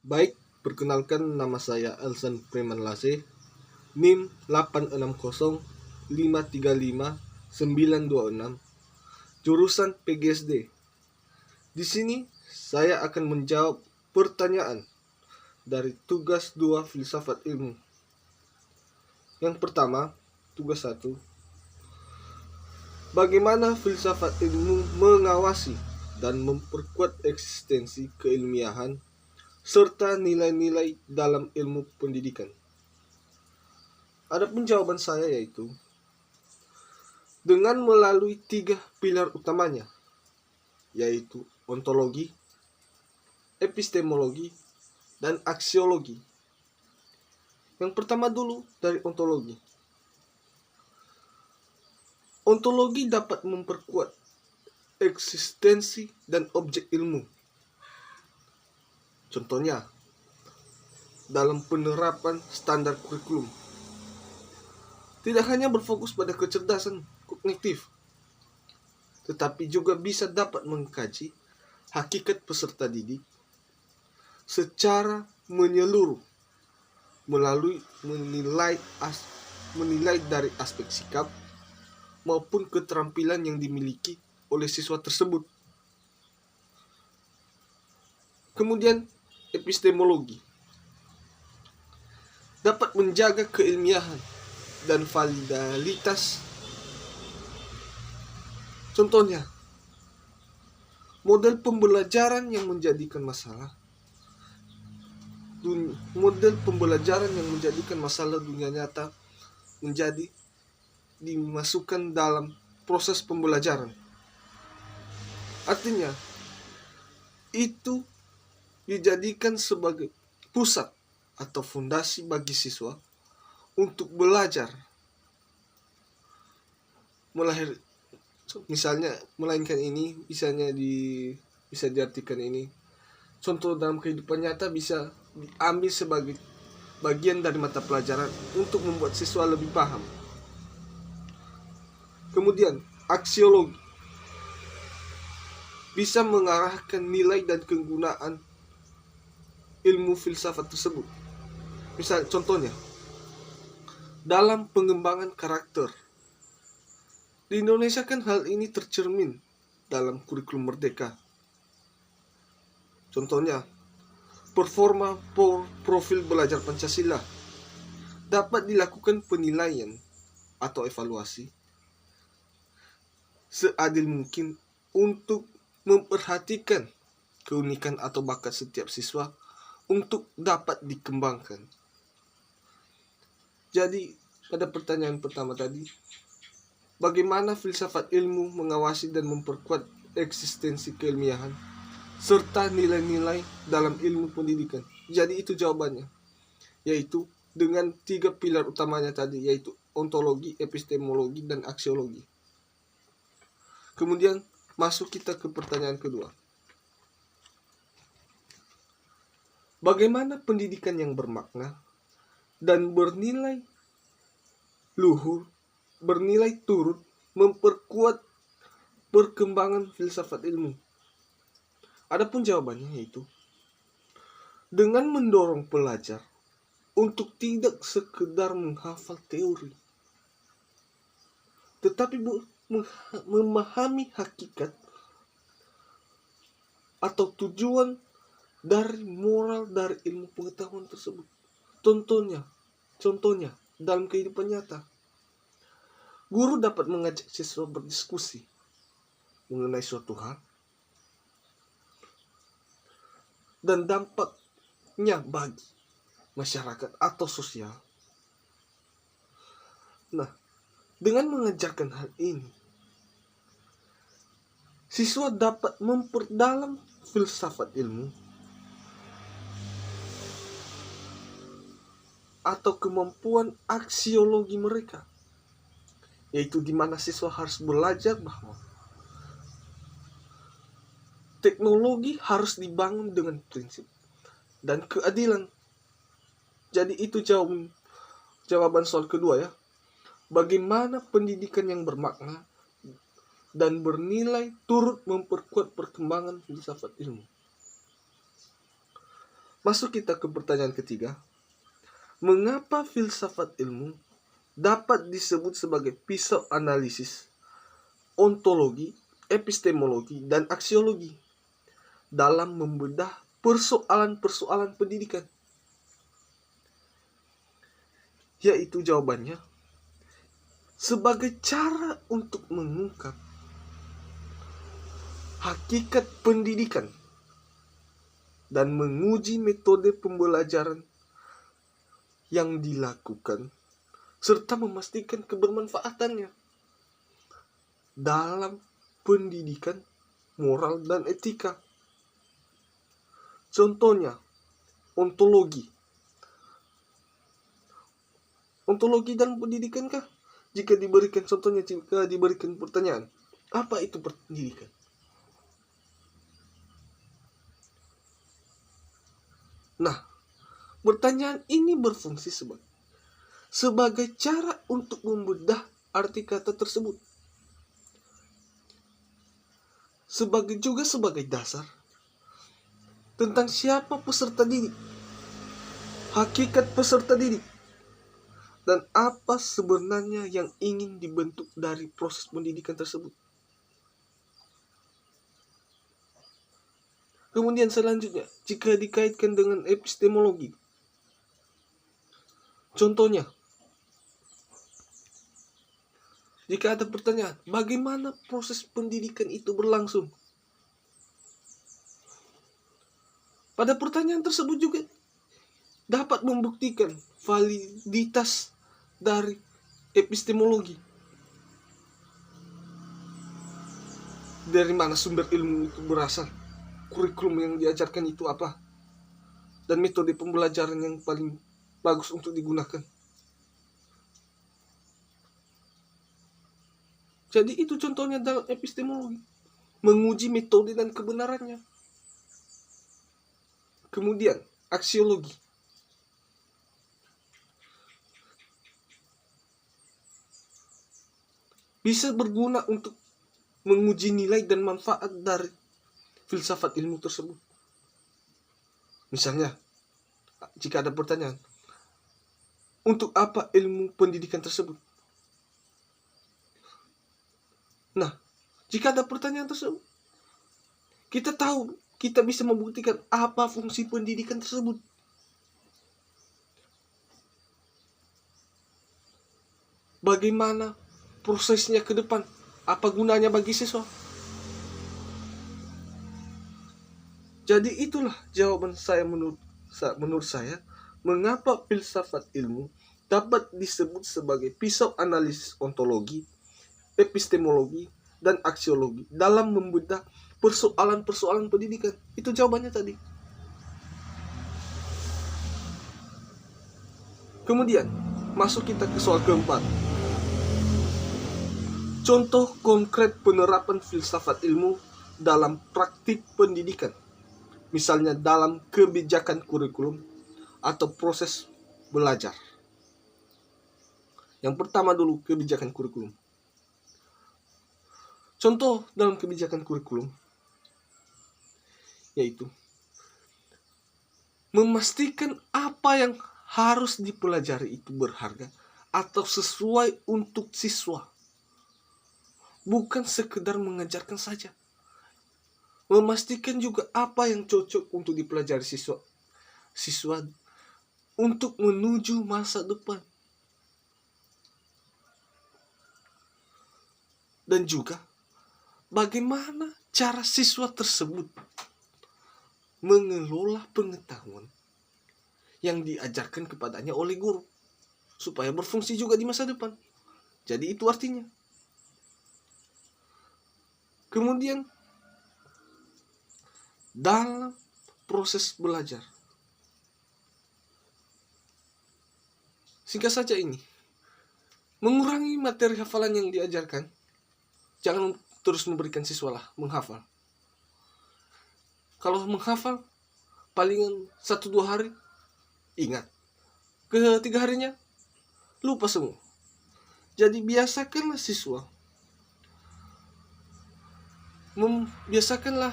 Baik, perkenalkan nama saya Elson Preman Lase, NIM 860535926, jurusan PGSD. Di sini saya akan menjawab pertanyaan dari tugas 2 filsafat ilmu. Yang pertama, tugas 1. Bagaimana filsafat ilmu mengawasi dan memperkuat eksistensi keilmiahan serta nilai-nilai dalam ilmu pendidikan? Adapun jawaban saya yaitu dengan melalui 3 pilar utamanya, yaitu ontologi, epistemologi, dan aksiologi. Yang pertama dulu dari ontologi. Ontologi dapat memperkuat eksistensi dan objek ilmu. Contohnya, dalam penerapan standar kurikulum. Tidak hanya berfokus pada kecerdasan kognitif, tetapi juga bisa dapat mengkaji hakikat peserta didik secara menyeluruh melalui menilai dari aspek sikap maupun keterampilan yang dimiliki oleh siswa tersebut. Kemudian, epistemologi dapat menjaga keilmiahan dan validitas. Contohnya, model pembelajaran yang menjadikan masalah dunia nyata menjadi dimasukkan dalam proses pembelajaran. Artinya, itu dijadikan sebagai pusat atau fondasi bagi siswa untuk belajar. Melainkan ini bisa diartikan ini. Contoh dalam kehidupan nyata bisa diambil sebagai bagian dari mata pelajaran untuk membuat siswa lebih paham. Kemudian, aksiologi bisa mengarahkan nilai dan kegunaan ilmu filsafat tersebut. Contohnya, dalam pengembangan karakter. Di Indonesia kan hal ini tercermin dalam kurikulum Merdeka. Contohnya, performa profil belajar Pancasila dapat dilakukan penilaian atau evaluasi seadil mungkin untuk memperhatikan keunikan atau bakat setiap siswa untuk dapat dikembangkan. Jadi, pada pertanyaan pertama tadi, bagaimana filsafat ilmu mengawasi dan memperkuat eksistensi keilmiahan serta nilai-nilai dalam ilmu pendidikan? Jadi itu jawabannya, yaitu dengan 3 pilar utamanya tadi, yaitu ontologi, epistemologi, dan aksiologi. Kemudian masuk kita ke pertanyaan kedua. Bagaimana pendidikan yang bermakna dan bernilai turut memperkuat perkembangan filsafat ilmu? Adapun jawabannya yaitu dengan mendorong pelajar untuk tidak sekedar menghafal teori, tetapi memahami hakikat atau tujuan dari moral dari ilmu pengetahuan tersebut. Contohnya dalam kehidupan nyata, guru dapat mengajak siswa berdiskusi mengenai suatu hal dan dampaknya bagi masyarakat atau sosial. Nah, dengan mengajarkan hal ini, siswa dapat memperdalam filsafat ilmu atau kemampuan aksiologi mereka, yaitu di mana siswa harus belajar bahwa teknologi harus dibangun dengan prinsip dan keadilan. Jadi itu jawaban soal kedua ya. Bagaimana pendidikan yang bermakna dan bernilai turut memperkuat perkembangan filsafat ilmu? Masuk kita ke pertanyaan ketiga. Mengapa filsafat ilmu dapat disebut sebagai pisau analisis, ontologi, epistemologi, dan aksiologi dalam membedah persoalan-persoalan pendidikan? Yaitu jawabannya, sebagai cara untuk mengungkap hakikat pendidikan dan menguji metode pembelajaran yang dilakukan serta memastikan kebermanfaatannya dalam pendidikan moral dan etika. Contohnya, ontologi. Ontologi dalam pendidikan kah? Jika diberikan contohnya, jika diberikan pertanyaan, apa itu pendidikan? Nah, pertanyaan ini berfungsi sebagai cara untuk membedah arti kata tersebut. Sebagai dasar tentang siapa peserta didik, hakikat peserta didik, dan apa sebenarnya yang ingin dibentuk dari proses pendidikan tersebut. Kemudian selanjutnya, jika dikaitkan dengan epistemologi, contohnya, jika ada pertanyaan, bagaimana proses pendidikan itu berlangsung? Pada pertanyaan tersebut juga dapat membuktikan validitas dari epistemologi. Dari mana sumber ilmu itu berasal? Kurikulum yang diajarkan itu apa? Dan metode pembelajaran yang paling bagus untuk digunakan. Jadi itu contohnya dalam epistemologi. Menguji metode dan kebenarannya. Kemudian, aksiologi. Bisa berguna untuk menguji nilai dan manfaat dari filsafat ilmu tersebut. Misalnya, jika ada pertanyaan, untuk apa ilmu pendidikan tersebut? Nah, jika ada pertanyaan tersebut, kita bisa membuktikan apa fungsi pendidikan tersebut. Bagaimana prosesnya ke depan? Apa gunanya bagi siswa? Jadi itulah jawaban saya menurut saya, mengapa filsafat ilmu dapat disebut sebagai pisau analisis ontologi, epistemologi, dan aksiologi dalam membedah persoalan-persoalan pendidikan. Itu jawabannya tadi. Kemudian, masuk kita ke soal keempat. Contoh konkret penerapan filsafat ilmu dalam praktik pendidikan. Misalnya dalam kebijakan kurikulum atau proses belajar. Yang pertama dulu, kebijakan kurikulum. Contoh dalam kebijakan kurikulum yaitu memastikan apa yang harus dipelajari itu berharga atau sesuai untuk siswa. Bukan sekedar mengajarkan saja. Memastikan juga apa yang cocok untuk dipelajari siswa untuk menuju masa depan. Dan juga bagaimana cara siswa tersebut mengelola pengetahuan yang diajarkan kepadanya oleh guru supaya berfungsi juga di masa depan. Jadi itu artinya. Kemudian dalam proses belajar, singkat saja ini, mengurangi materi hafalan yang diajarkan. Jangan terus memberikan siswa menghafal. Kalau menghafal, palingan 1-2 hari ingat, ke-3 harinya lupa semua. Jadi biasakanlah siswa, membiasakanlah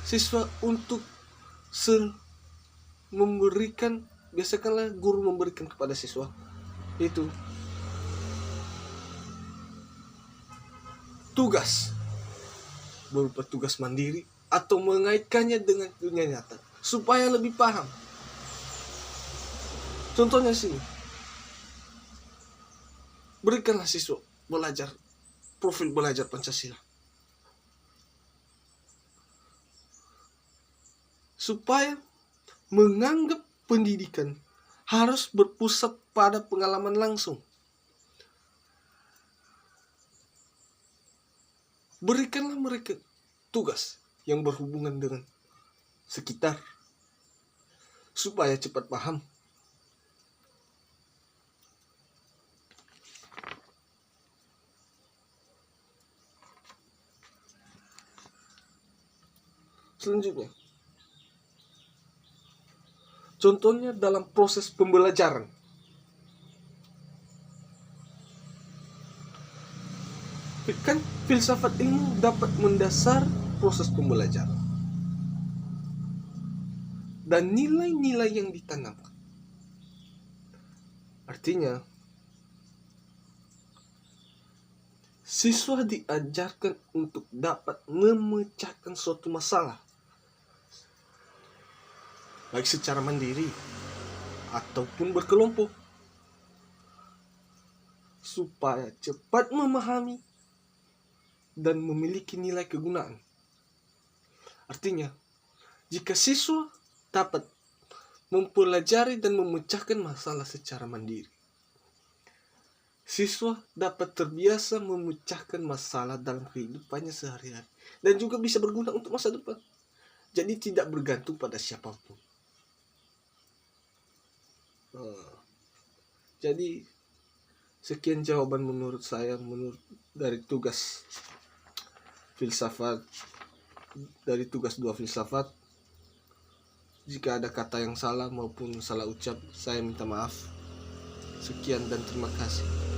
siswa untuk biasakanlah guru memberikan kepada siswa itu tugas berupa tugas mandiri atau mengaitkannya dengan dunia nyata supaya lebih paham. Contohnya sini, berikanlah siswa profil belajar Pancasila supaya menganggap pendidikan harus berpusat pada pengalaman langsung. Berikanlah mereka tugas yang berhubungan dengan sekitar supaya cepat paham. Selanjutnya, contohnya dalam proses pembelajaran. Kan filsafat ilmu dapat mendasar proses pembelajaran dan nilai-nilai yang ditanamkan. Artinya, siswa diajarkan untuk dapat memecahkan suatu masalah, baik secara mandiri ataupun berkelompok, supaya cepat memahami dan memiliki nilai kegunaan. Artinya, jika siswa dapat mempelajari dan memecahkan masalah secara mandiri, siswa dapat terbiasa memecahkan masalah dalam kehidupannya sehari-hari dan juga bisa berguna untuk masa depan. Jadi tidak bergantung pada siapapun. Jadi sekian jawaban menurut saya dari tugas filsafat, dari tugas 2 filsafat. Jika ada kata yang salah maupun salah ucap, saya minta maaf. Sekian dan terima kasih.